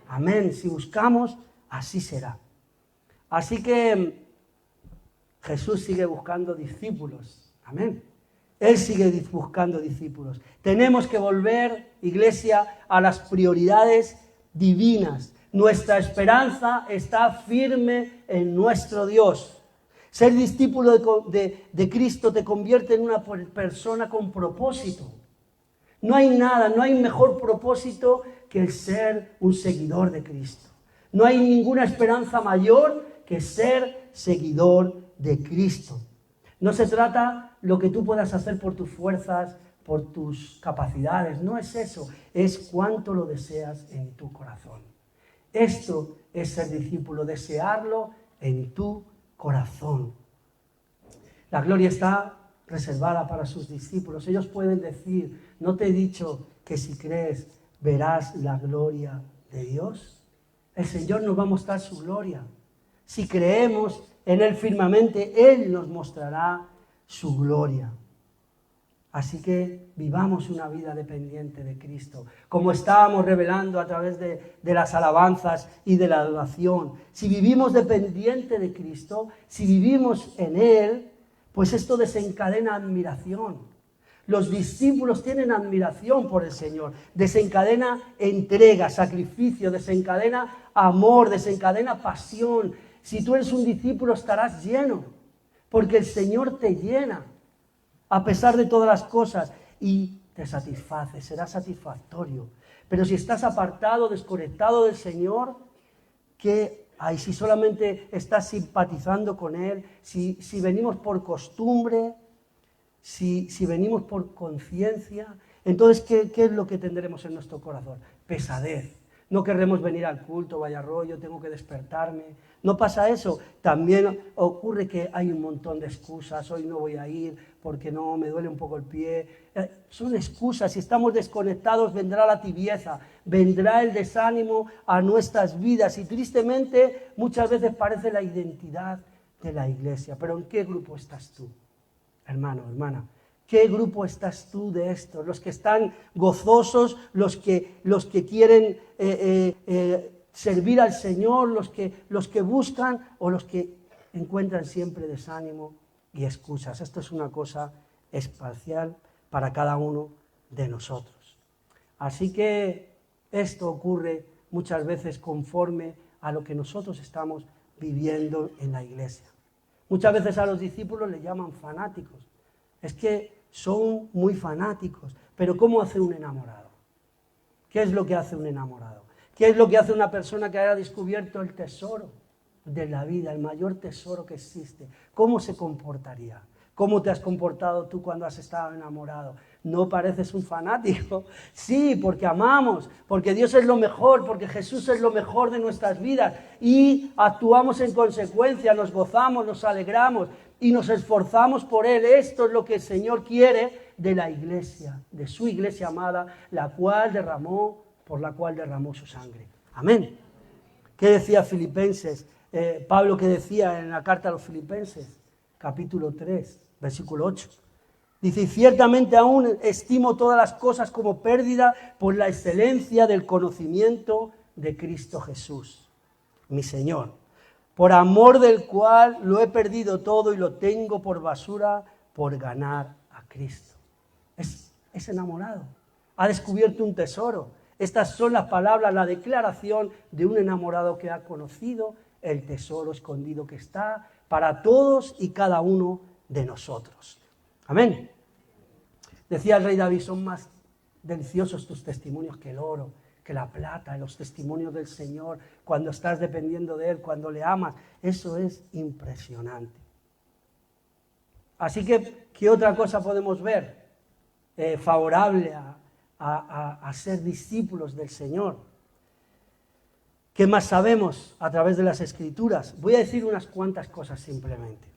S1: Amén. Si buscamos, así será. Así que Jesús sigue buscando discípulos. Amén. Él sigue buscando discípulos. Tenemos que volver, iglesia, a las prioridades divinas. Nuestra esperanza está firme en nuestro Dios. Ser discípulo de Cristo te convierte en una persona con propósito. No hay nada, no hay mejor propósito que el ser un seguidor de Cristo. No hay ninguna esperanza mayor que ser seguidor de Cristo. No se trata lo que tú puedas hacer por tus fuerzas, por tus capacidades. No es eso, es cuánto lo deseas en tu corazón. Esto es ser discípulo, desearlo en tu corazón. La gloria está reservada para sus discípulos. Ellos pueden decir, ¿no te he dicho que si crees verás la gloria de Dios? El Señor nos va a mostrar su gloria. Si creemos en Él firmemente, Él nos mostrará su gloria. Así que vivamos una vida dependiente de Cristo, como estábamos revelando a través de las alabanzas y de la adoración. Si vivimos dependiente de Cristo, si vivimos en Él, pues esto desencadena admiración. Los discípulos tienen admiración por el Señor, desencadena entrega, sacrificio, desencadena amor, desencadena pasión. Si tú eres un discípulo estarás lleno, porque el Señor te llena. A pesar de todas las cosas, y te satisface, será satisfactorio. Pero si estás apartado, desconectado del Señor, ¿qué hay? Si solamente estás simpatizando con Él, si venimos por costumbre, si venimos por conciencia, entonces, ¿qué es lo que tendremos en nuestro corazón? Pesadez. No querremos venir al culto, vaya rollo, tengo que despertarme. ¿No pasa eso? También ocurre que hay un montón de excusas. Hoy no voy a ir porque no, me duele un poco el pie. Son excusas. Si estamos desconectados vendrá la tibieza, vendrá el desánimo a nuestras vidas. Y tristemente muchas veces parece la identidad de la iglesia. Pero ¿en qué grupo estás tú, hermano, hermana? ¿Qué grupo estás tú de estos? Los que están gozosos, los que quieren servir al Señor, los que buscan o los que encuentran siempre desánimo y excusas. Esto es una cosa especial para cada uno de nosotros. Así que esto ocurre muchas veces conforme a lo que nosotros estamos viviendo en la iglesia. Muchas veces a los discípulos les llaman fanáticos. Es que son muy fanáticos. Pero ¿cómo hace un enamorado? ¿Qué es lo que hace un enamorado? ¿Qué es lo que hace una persona que haya descubierto el tesoro de la vida, el mayor tesoro que existe? ¿Cómo se comportaría? ¿Cómo te has comportado tú cuando has estado enamorado? ¿No pareces un fanático? Sí, porque amamos, porque Dios es lo mejor, porque Jesús es lo mejor de nuestras vidas y actuamos en consecuencia, nos gozamos, nos alegramos y nos esforzamos por Él. Esto es lo que el Señor quiere de la iglesia, de su iglesia amada, por la cual derramó su sangre. Amén. ¿Qué decía Filipenses? Pablo, ¿qué decía en la carta a los Filipenses? Capítulo 3, versículo 8. Dice, y ciertamente aún estimo todas las cosas como pérdida por la excelencia del conocimiento de Cristo Jesús, mi Señor, por amor del cual lo he perdido todo y lo tengo por basura por ganar a Cristo. Es enamorado, ha descubierto un tesoro. Estas son las palabras, la declaración de un enamorado que ha conocido el tesoro escondido que está para todos y cada uno de nosotros. Amén. Decía el rey David, son más deliciosos tus testimonios que el oro, que la plata, los testimonios del Señor, cuando estás dependiendo de Él, cuando le amas. Eso es impresionante. Así que, ¿qué otra cosa podemos ver favorable a ser discípulos del Señor? ¿Qué más sabemos a través de las Escrituras? Voy a decir unas cuantas cosas simplemente.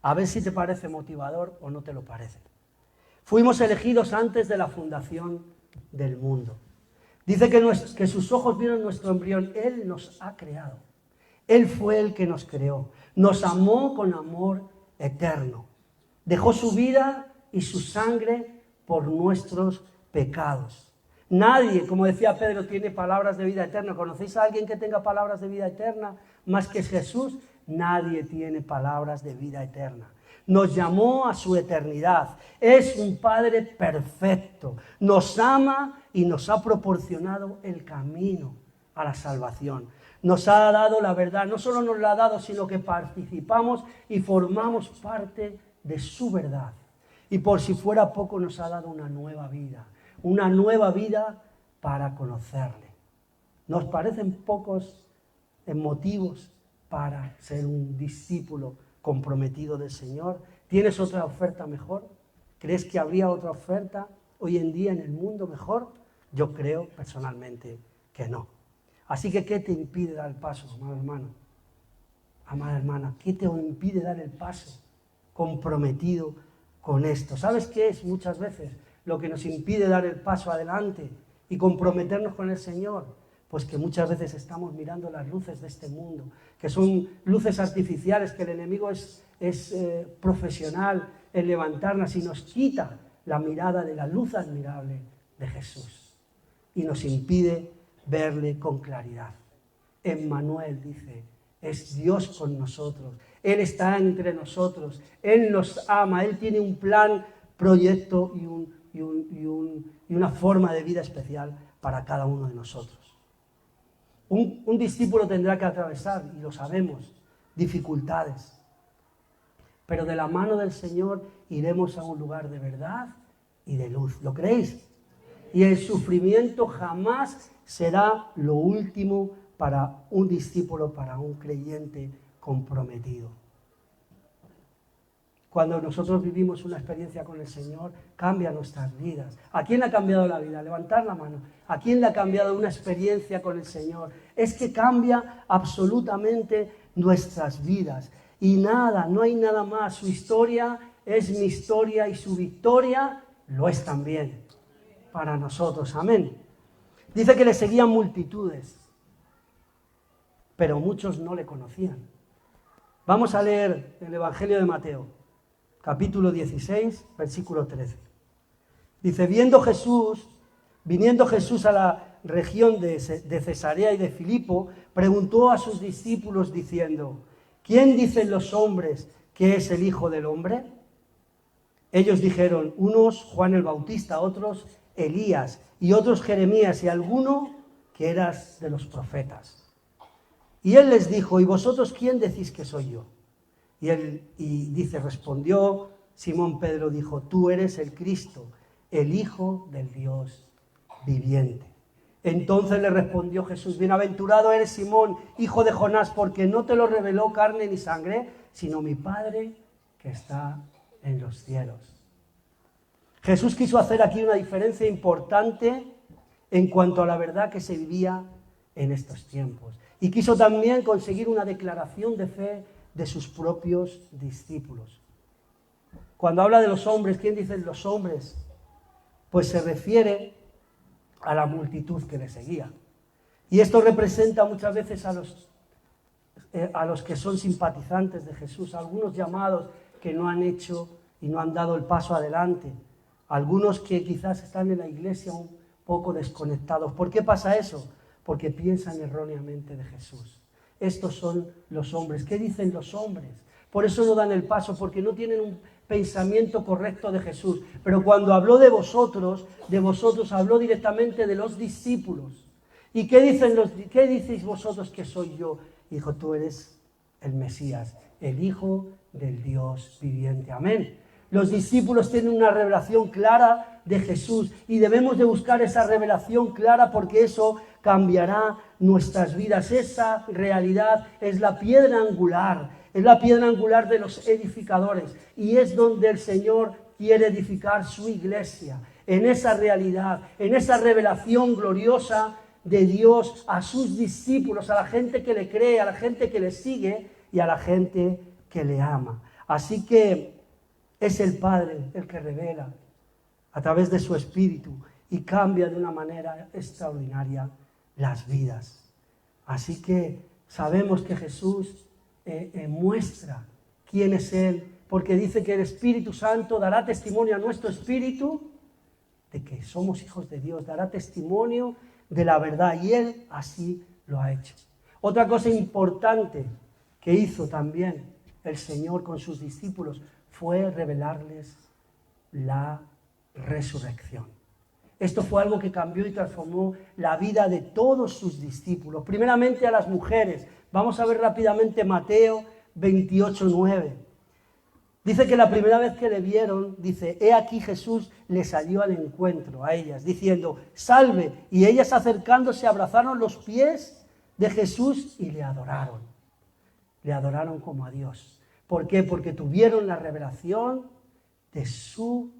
S1: A ver si te parece motivador o no te lo parece. Fuimos elegidos antes de la fundación del mundo. Dice que sus ojos vieron nuestro embrión. Él nos ha creado. Él fue el que nos creó. Nos amó con amor eterno. Dejó su vida y su sangre por nuestros pecados. Nadie, como decía Pedro, tiene palabras de vida eterna. ¿Conocéis a alguien que tenga palabras de vida eterna más que Jesús? Nadie tiene palabras de vida eterna. Nos llamó a su eternidad. Es un Padre perfecto. Nos ama y nos ha proporcionado el camino a la salvación. Nos ha dado la verdad. No solo nos la ha dado, sino que participamos y formamos parte de su verdad. Y por si fuera poco, nos ha dado una nueva vida. Una nueva vida para conocerle. ¿Nos parecen pocos motivos para ser un discípulo comprometido del Señor? ¿Tienes otra oferta mejor? ¿Crees que habría otra oferta hoy en día en el mundo mejor? Yo creo personalmente que no. Así que, ¿qué te impide dar el paso, amado hermano? Amada hermana, ¿qué te impide dar el paso comprometido con esto? ¿Sabes qué es muchas veces lo que nos impide dar el paso adelante y comprometernos con el Señor? Pues que muchas veces estamos mirando las luces de este mundo, que son luces artificiales, que el enemigo es profesional en levantarlas y nos quita la mirada de la luz admirable de Jesús y nos impide verle con claridad. Emmanuel dice, es Dios con nosotros, Él está entre nosotros, Él nos ama, Él tiene un plan, proyecto y una forma de vida especial para cada uno de nosotros. Un discípulo tendrá que atravesar, y lo sabemos, dificultades. Pero de la mano del Señor iremos a un lugar de verdad y de luz. ¿Lo creéis? Y el sufrimiento jamás será lo último para un discípulo, para un creyente comprometido. Cuando nosotros vivimos una experiencia con el Señor, cambia nuestras vidas. ¿A quién le ha cambiado la vida? Levantar la mano. ¿A quién le ha cambiado una experiencia con el Señor? Es que cambia absolutamente nuestras vidas. Y nada, no hay nada más. Su historia es mi historia y su victoria lo es también para nosotros. Amén. Dice que le seguían multitudes, pero muchos no le conocían. Vamos a leer el Evangelio de Mateo, capítulo 16, versículo 13. Dice, viniendo Jesús a la región de Cesarea y de Filipo, preguntó a sus discípulos diciendo, ¿quién dicen los hombres que es el Hijo del Hombre? Ellos dijeron, unos Juan el Bautista, otros Elías, y otros Jeremías, y alguno que eras de los profetas. Y él les dijo, ¿y vosotros quién decís que soy yo? Respondió Simón Pedro, dijo, tú eres el Cristo, el Hijo del Dios viviente. Entonces le respondió Jesús, bienaventurado eres Simón, hijo de Jonás, porque no te lo reveló carne ni sangre, sino mi Padre que está en los cielos. Jesús quiso hacer aquí una diferencia importante en cuanto a la verdad que se vivía en estos tiempos. Y quiso también conseguir una declaración de fe de sus propios discípulos. Cuando habla de los hombres, ¿quién dicen los hombres? Pues se refiere a la multitud que le seguía. Y esto representa muchas veces a los que son simpatizantes de Jesús, algunos llamados que no han hecho y no han dado el paso adelante, algunos que quizás están en la iglesia un poco desconectados. ¿Por qué pasa eso? Porque piensan erróneamente de Jesús. Estos son los hombres. ¿Qué dicen los hombres? Por eso no dan el paso, porque no tienen un pensamiento correcto de Jesús. Pero cuando habló de vosotros habló directamente de los discípulos. ¿Y qué decís vosotros que soy yo? Dijo, tú eres el Mesías, el Hijo del Dios viviente. Amén. Los discípulos tienen una revelación clara de Jesús y debemos de buscar esa revelación clara porque eso cambiará nuestras vidas. Esa realidad es la piedra angular, es la piedra angular de los edificadores y es donde el Señor quiere edificar su iglesia, en esa realidad, en esa revelación gloriosa de Dios a sus discípulos, a la gente que le cree, a la gente que le sigue y a la gente que le ama. Así que es el Padre el que revela a través de su Espíritu y cambia de una manera extraordinaria las vidas. Así que sabemos que Jesús muestra quién es Él, porque dice que el Espíritu Santo dará testimonio a nuestro espíritu de que somos hijos de Dios, dará testimonio de la verdad, y Él así lo ha hecho. Otra cosa importante que hizo también el Señor con sus discípulos fue revelarles la resurrección. Esto fue algo que cambió y transformó la vida de todos sus discípulos. Primeramente a las mujeres. Vamos a ver rápidamente Mateo 28:9. Dice que la primera vez que le vieron, dice, he aquí Jesús le salió al encuentro a ellas, diciendo, salve. Y ellas acercándose abrazaron los pies de Jesús y le adoraron. Le adoraron como a Dios. ¿Por qué? Porque tuvieron la revelación de su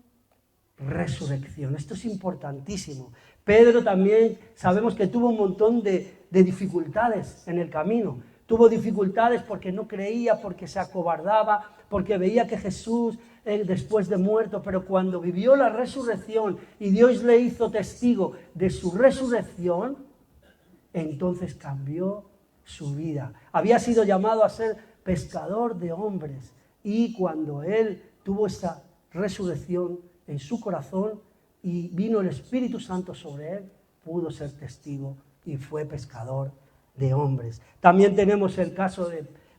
S1: resurrección. Esto es importantísimo. Pedro también sabemos que tuvo un montón de dificultades en el camino. Tuvo dificultades porque no creía, porque se acobardaba, porque veía que Jesús después de muerto, pero cuando vivió la resurrección y Dios le hizo testigo de su resurrección, entonces cambió su vida. Había sido llamado a ser pescador de hombres y cuando él tuvo esta resurrección en su corazón y vino el Espíritu Santo sobre él, pudo ser testigo y fue pescador de hombres. También tenemos el caso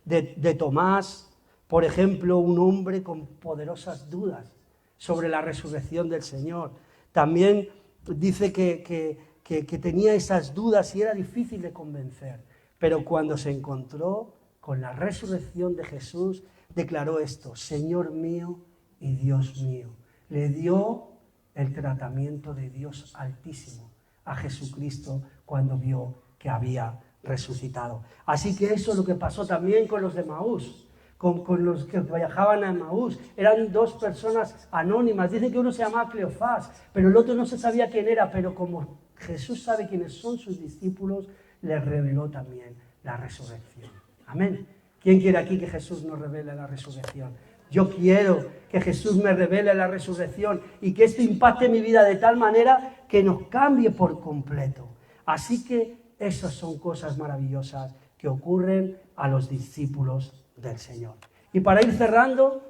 S1: de Tomás, por ejemplo, un hombre con poderosas dudas sobre la resurrección del Señor. También dice que tenía esas dudas y era difícil de convencer, pero cuando se encontró con la resurrección de Jesús, declaró esto, Señor mío y Dios mío. Le dio el tratamiento de Dios Altísimo a Jesucristo cuando vio que había resucitado. Así que eso es lo que pasó también con los de Emaús, con los que viajaban a Emaús. Eran dos personas anónimas. Dicen que uno se llamaba Cleofás, pero el otro no se sabía quién era, pero como Jesús sabe quiénes son sus discípulos, les reveló también la resurrección. Amén. ¿Quién quiere aquí que Jesús nos revele la resurrección? Yo quiero que Jesús me revele la resurrección y que esto impacte mi vida de tal manera que nos cambie por completo. Así que esas son cosas maravillosas que ocurren a los discípulos del Señor. Y para ir cerrando,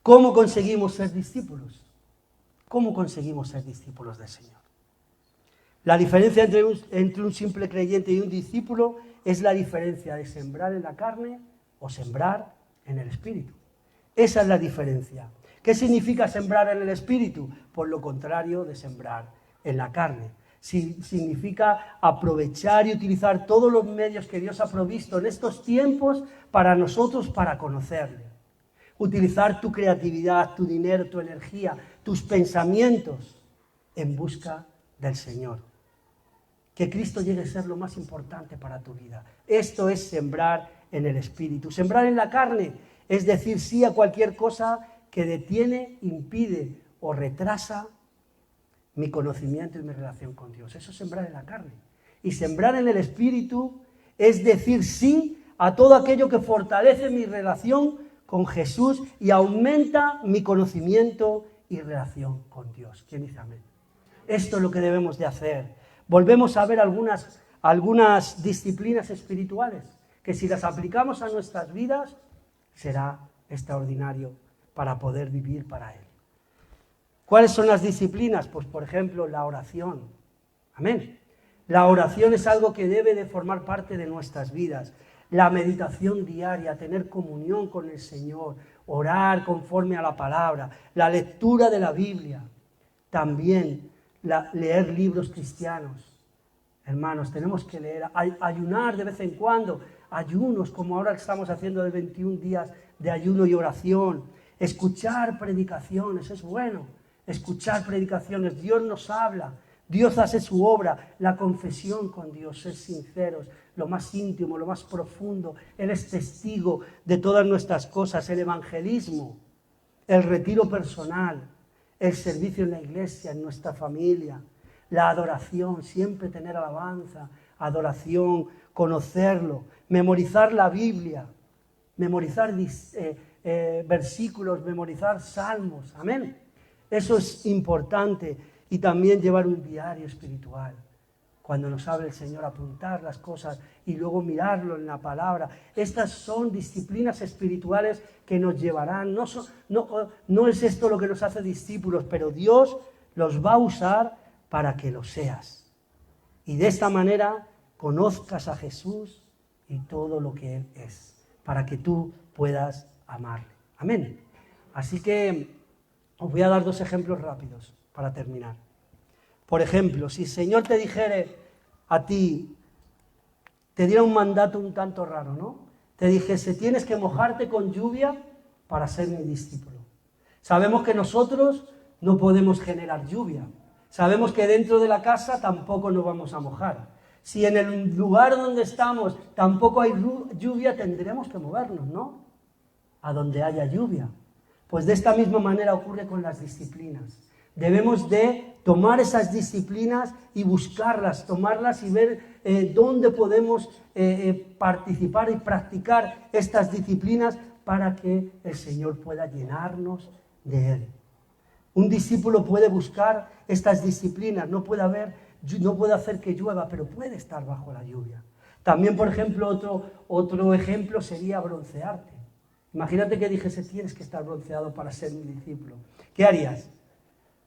S1: ¿cómo conseguimos ser discípulos? ¿Cómo conseguimos ser discípulos del Señor? La diferencia entre un simple creyente y un discípulo es la diferencia de sembrar en la carne o sembrar en el Espíritu. Esa es la diferencia. ¿Qué significa sembrar en el Espíritu? Por lo contrario de sembrar en la carne. Significa aprovechar y utilizar todos los medios que Dios ha provisto en estos tiempos para nosotros, para conocerle. Utilizar tu creatividad, tu dinero, tu energía, tus pensamientos en busca del Señor. Que Cristo llegue a ser lo más importante para tu vida. Esto es sembrar en el Espíritu. Sembrar en la carne es decir sí a cualquier cosa que detiene, impide o retrasa mi conocimiento y mi relación con Dios. Eso es sembrar en la carne. Y sembrar en el Espíritu es decir sí a todo aquello que fortalece mi relación con Jesús y aumenta mi conocimiento y relación con Dios. ¿Quién dice amén? Esto es lo que debemos de hacer. Volvemos a ver algunas disciplinas espirituales que si las aplicamos a nuestras vidas será extraordinario para poder vivir para Él. ¿Cuáles son las disciplinas? Pues por ejemplo la oración. Amén. La oración es algo que debe de formar parte de nuestras vidas. La meditación diaria, tener comunión con el Señor, orar conforme a la palabra, la lectura de la Biblia, también leer libros cristianos, Hermanos, tenemos que leer, ayunar de vez en cuando, ayunos como ahora estamos haciendo de 21 días de ayuno y oración, escuchar predicaciones, es bueno, escuchar predicaciones, Dios nos habla, Dios hace su obra, la confesión con Dios, ser sinceros, lo más íntimo, lo más profundo, Él es testigo de todas nuestras cosas, el evangelismo, el retiro personal, el servicio en la iglesia, en nuestra familia, la adoración, siempre tener alabanza, adoración, conocerlo, memorizar la Biblia, memorizar versículos, memorizar salmos, amén. Eso es importante y también llevar un diario espiritual. Cuando nos habla el Señor, apuntar las cosas y luego mirarlo en la palabra. Estas son disciplinas espirituales que nos llevarán. No es esto lo que nos hace discípulos, pero Dios los va a usar para que lo seas. Y de esta manera conozcas a Jesús y todo lo que Él es, para que tú puedas amarle. Amén. Así que os voy a dar 2 ejemplos rápidos para terminar. Por ejemplo, si el Señor te dijere a ti, te diera un mandato un tanto raro, ¿no? Te dijese, tienes que mojarte con lluvia para ser mi discípulo. Sabemos que nosotros no podemos generar lluvia. Sabemos que dentro de la casa tampoco nos vamos a mojar. Si en el lugar donde estamos tampoco hay lluvia, tendremos que movernos, ¿no? A donde haya lluvia. Pues de esta misma manera ocurre con las disciplinas. Debemos de tomar esas disciplinas y buscarlas, tomarlas y ver dónde podemos participar y practicar estas disciplinas para que el Señor pueda llenarnos de Él. Un discípulo puede buscar estas disciplinas, no puede hacer que llueva, pero puede estar bajo la lluvia. También, por ejemplo, otro ejemplo sería broncearte. Imagínate que dijese, tienes que estar bronceado para ser mi discípulo. ¿Qué harías?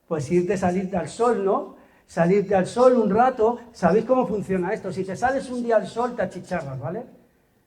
S1: Pues salirte al sol, ¿no? Salirte al sol un rato. ¿Sabéis cómo funciona esto? Si te sales un día al sol, te achicharras, ¿vale?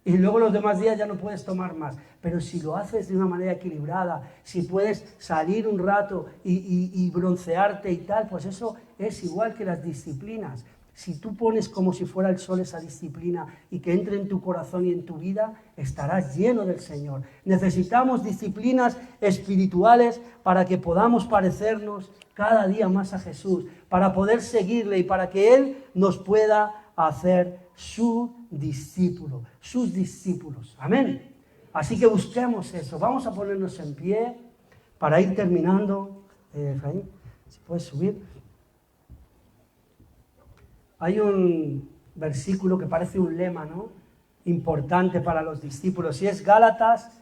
S1: Y luego los demás días ya no puedes tomar más. Pero si lo haces de una manera equilibrada, si puedes salir un rato y broncearte y tal, pues eso es igual que las disciplinas. Si tú pones como si fuera el sol esa disciplina y que entre en tu corazón y en tu vida, estarás lleno del Señor. Necesitamos disciplinas espirituales para que podamos parecernos cada día más a Jesús, para poder seguirle y para que Él nos pueda hacer sus discípulos. Amén. Así que busquemos eso. Vamos a ponernos en pie para ir terminando. Efraín, si puedes subir. Hay un versículo que parece un lema, ¿no? Importante para los discípulos. Y es Gálatas,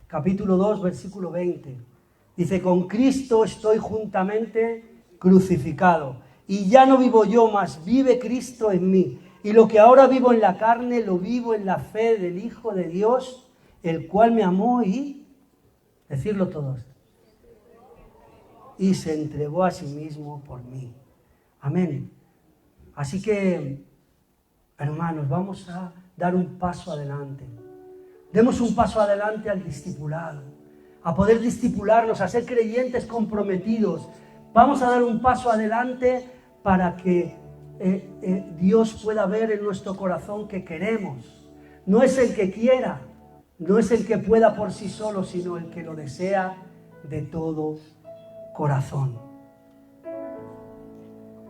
S1: capítulo 2, versículo 20. Dice, con Cristo estoy juntamente crucificado. Y ya no vivo yo, mas vive Cristo en mí. Y lo que ahora vivo en la carne, lo vivo en la fe del Hijo de Dios, el cual me amó y, decirlo todos, y se entregó a sí mismo por mí. Amén. Así que, hermanos, vamos a dar un paso adelante. Demos un paso adelante al discipulado, a poder discipularnos, a ser creyentes comprometidos. Vamos a dar un paso adelante para que Dios pueda ver en nuestro corazón que queremos. No es el que quiera, no es el que pueda por sí solo, sino el que lo desea de todo corazón.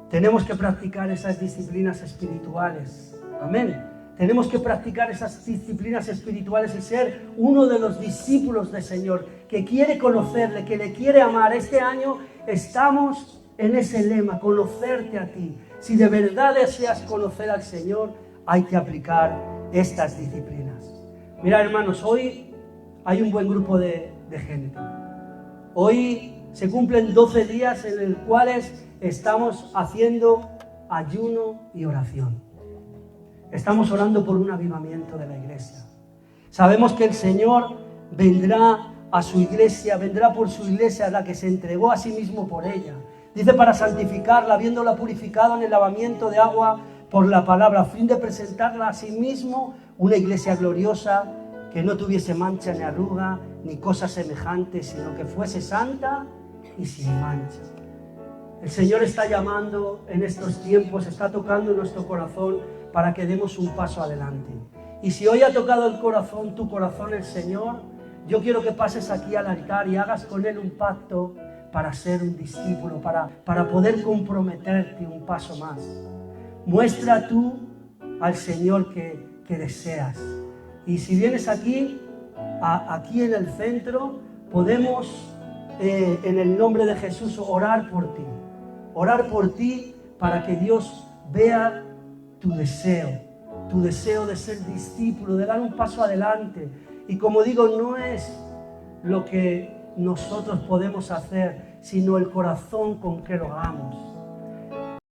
S1: Tenemos que practicar esas disciplinas espirituales. Amén. Tenemos que practicar esas disciplinas espirituales y ser uno de los discípulos del Señor, que quiere conocerle, que le quiere amar. Este año estamos en ese lema, conocerte a ti. Si de verdad deseas conocer al Señor, hay que aplicar estas disciplinas. Mira, hermanos, hoy hay un buen grupo de gente. Hoy se cumplen 12 días en los cuales estamos haciendo ayuno y oración. Estamos orando por un avivamiento de la iglesia. Sabemos que el Señor vendrá a su iglesia, vendrá por su iglesia, la que se entregó a sí mismo por ella. Dice, para santificarla, habiéndola purificado en el lavamiento de agua por la palabra, a fin de presentarla a sí mismo una iglesia gloriosa, que no tuviese mancha ni arruga, ni cosa semejante, sino que fuese santa y sin mancha. El Señor está llamando en estos tiempos, está tocando nuestro corazón para que demos un paso adelante. Y si hoy ha tocado el corazón, tu corazón, el Señor, yo quiero que pases aquí al altar y hagas con Él un pacto para ser un discípulo, para poder comprometerte un paso más. Muestra tú al Señor que deseas. Y si vienes aquí en el centro, podemos en el nombre de Jesús orar por ti para que Dios vea tu deseo de ser discípulo, de dar un paso adelante. Y como digo, no es lo que nosotros podemos hacer, sino el corazón con que lo hagamos.